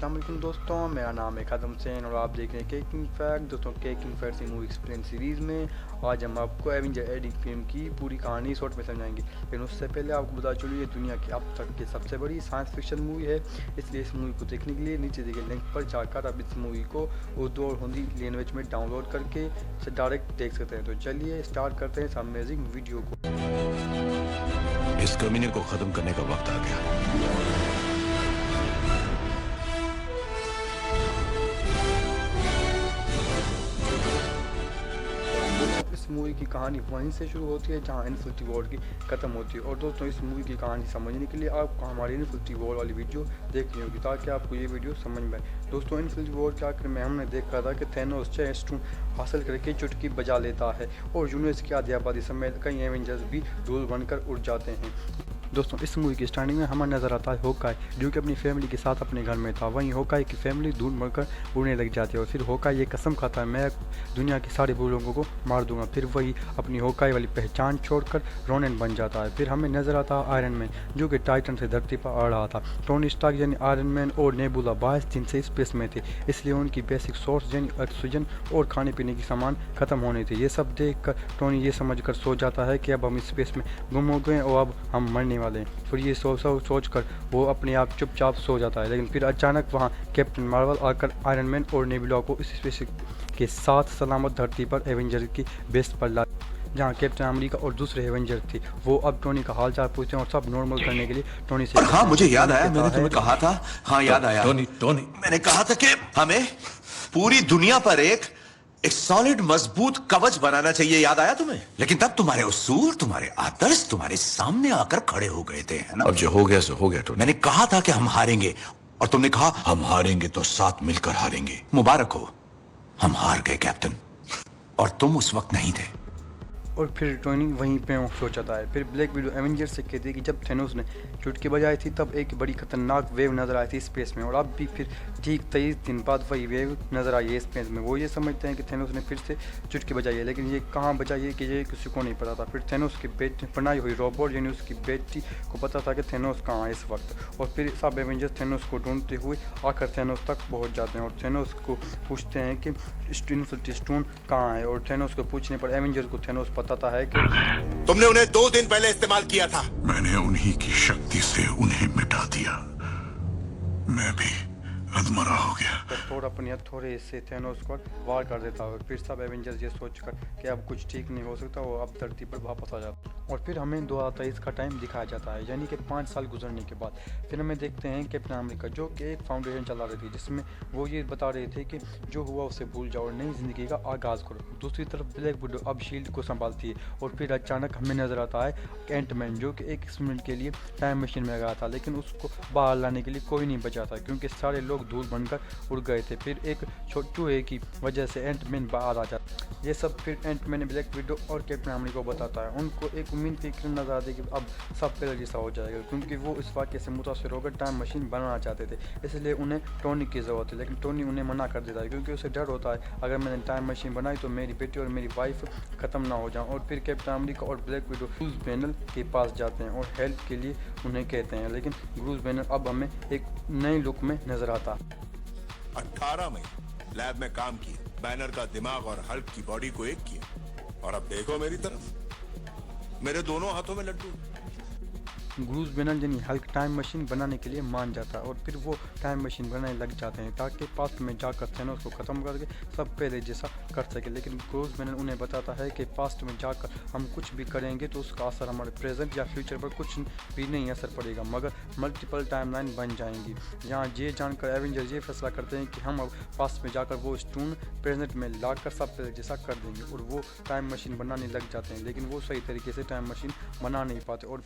अस्सलाम वालेकुम दोस्तों, मेरा नाम है कदम हुसैन और आप देख रहे हैं केकिंग फैक्ट। दोस्तों केकिंग फैक्ट की मूवी एक्सप्लेन सीरीज़ में आज हम आपको एवेंजर एंड गेम की पूरी कहानी शॉर्ट में समझाएंगे। लेकिन उससे पहले आपको बता चलिए ये दुनिया की अब तक की सबसे बड़ी साइंस फिक्शन मूवी है, इसलिए इस मूवी को देखने के लिए नीचे दिए लिंक पर जाकर आप इस मूवी को उर्दू और हिंदी लैंग्वेज में डाउनलोड करके इसे डायरेक्ट देख सकते हैं। तो चलिए स्टार्ट करते हैं इस अमेजिंग वीडियो को। इस कमीने को खत्म करने का वक्त आ गया। इस मूवी की कहानी वहीं से शुरू होती है जहां इन्फिनिटी वॉर की ख़त्म होती है। और दोस्तों इस मूवी की कहानी समझने के लिए आपको हमारी इन्फिनिटी वॉर वाली वीडियो देखनी होगी ताकि आपको ये वीडियो समझ में आए। दोस्तों इन्फिनिटी वॉर के आखिर में हमने देखा था कि थैनोस स्टोन हासिल करके चुटकी बजा लेता है और यूनिवर्स की आधी आबादी समेत कई एवेंजर्स भी धूल बनकर उड़ जाते हैं। दोस्तों इस मूवी की स्टार्टिंग में हमें नजर आता है होकाई जो कि अपनी फैमिली के साथ अपने घर में था। वहीं होकाई की फैमिली धूल बनकर उड़ने लग जाती है और फिर होकाई ये कसम खाता है मैं दुनिया के सारे बुरे लोगों को मार दूंगा। फिर वही अपनी होकाई वाली पहचान छोड़कर रोनिन बन जाता है। फिर हमें नजर आता है आयरन मैन जो कि टाइटन से धरती पर आ रहा था। टोनी स्टार्क यानी आयरन मैन और नेबुला 22 दिन से स्पेस में थे, इसलिए उनकी बेसिक सोर्स यानी ऑक्सीजन और खाने पीने की सामान खत्म होने थे। ये सब देख कर टोनी ये समझ कर सो जाता है कि अब हम स्पेस में गुम हो गए और अब हम मरने वाले हैं। फिर ये सोच कर वो अपने आप चुपचाप सो जाता है। लेकिन फिर अचानक वहाँ कैप्टन मार्वल आकर आयरन मैन और नेबुला को इस स्पेस के साथ सलामत धरती पर एवेंजर की बेस पर ला जहाँ कैप्टन अमेरिका और दूसरे एवेंजर थे। वो अब टोनी का हालचाल पूछते हैं और सब नॉर्मल करने के लिए टोनी से हाँ मुझे याद आया, मैंने तुम्हें कहा था। हाँ याद आया टोनी मैंने कहा था कि हमें पूरी दुनिया पर एक सॉलिड मजबूत कवच बनाना चाहिए, याद आया तुम्हें? लेकिन तब तुम्हारे उसूल, तुम्हारे आदर्श तुम्हारे सामने आकर खड़े हो गए थे, है ना? अब जो हो गया सो हो गया। तो मैंने कहा था कि हम हारेंगे और तुमने कहा हम हारेंगे तो साथ मिलकर हारेंगे। मुबारक हो, हम हार गए कैप्टन, और तुम उस वक्त नहीं थे। और फिर टोनी वहीं पे सो जाता है। फिर ब्लैक विडो एवेंजर से कहती है कि जब थैनोस ने चुटकी बजाई थी तब एक बड़ी खतरनाक वेव नज़र आई थी स्पेस में, और अब भी फिर ठीक 23 दिन बाद वही वेव नज़र आई है स्पेस में। वो ये समझते हैं कि थैनोस ने फिर से चुटकी बजाई है, लेकिन ये कहाँ बजाई है कि ये किसी को नहीं पता था। फिर थैनोस की बेटी बनाई हुई रोबोट यानी उसकी बेटी को पता था कि थैनोस कहाँ है इस वक्त, और फिर सब एवेंजर्स थैनोस को ढूंढते हुए आकर थैनोस तक पहुँच जाते हैं और थैनोस को पूछते हैं कि इन्फिनिटी स्टोन कहाँ है। और थैनोस को पूछने पर एवेंजर को थैनोस बताता है कि तुमने उन्हें 2 दिन पहले इस्तेमाल किया था। मैंने उन्हीं की शक्ति से उन्हें मिटा दिया, मैं भी अधमरा हो गया। तो थोड़ा अपने हथौड़े से थैनोस को वार कर देता है। फिर सब एवेंजर्स ये सोचकर कि अब कुछ ठीक नहीं हो सकता वो अब धरती पर वापस आ जाता है। और फिर हमें 2023 का टाइम दिखाया जाता है, यानी कि 5 साल गुजरने के बाद फिर हमें देखते हैं कैप्टन अमेरिका जो कि एक फाउंडेशन चला रही थी जिसमें वो ये बता रहे थे कि जो हुआ उसे भूल जाओ और नई जिंदगी का आगाज़ करो। दूसरी तरफ ब्लैक विडो अब शील्ड को संभालती है। और फिर अचानक हमें नजर आता है एंटमैन जो कि एक मिनट के लिए टाइम मशीन में गया था, लेकिन उसको बाहर लाने के लिए कोई नहीं बचा था क्योंकि सारे लोग धूल बनकर उड़ गए थे। फिर एक चूहे की वजह से एंटमैन बाहर आ जाता है। ये सब फिर एंटमैन ब्लैक विडो और कैप्टन अमेरिका को बताता है। उनको एक उम्मीद की किरण नजर आती है कि अब सब पहले जैसा हो जाएगा, क्योंकि वो इस वाक्य से मुतासर होकर टाइम मशीन बनाना चाहते थे, इसलिए उन्हें टोनी की ज़रूरत है। लेकिन टोनी उन्हें मना कर देता है क्योंकि उसे डर होता है अगर मैंने टाइम मशीन बनाई तो मेरी बेटी और मेरी वाइफ ख़त्म ना हो जाए। और फिर कैप्टन अमेरिका और ब्लैक विडो ग्रूस बैनर के पास जाते हैं और हेल्प के लिए उन्हें कहते हैं, लेकिन ग्रूस बैनर अब हमें एक नए लुक में नजर आता है। 18 महीने लैब में काम किया, बैनर का दिमाग और हल्क की बॉडी को एक किया, और अब देखो मेरी तरफ, मेरे दोनों हाथों में लड्डू। ग्रूस बैनर यानी हल्क टाइम मशीन बनाने के लिए मान जाता है और फिर वो टाइम मशीन बनाने लग जाते हैं ताकि पास्ट में जाकर थैनोस को ख़त्म करके सब पहले जैसा कर सके। लेकिन ग्रूस बैनर उन्हें बताता है कि पास्ट में जाकर हम कुछ भी करेंगे तो उसका असर हमारे प्रेजेंट या फ्यूचर पर कुछ भी नहीं असर पड़ेगा, मगर मल्टीपल टाइमलाइन बन जाएंगी। यहाँ ये जानकर एवेंजर्स ये फैसला करते हैं कि हम अब पास्ट में जाकर वो स्टोन प्रेजेंट में लाकर सब पहले जैसा कर देंगे, और वो टाइम मशीन बनाने लग जाते हैं। लेकिन वो सही तरीके से टाइम मशीन बना नहीं पाते और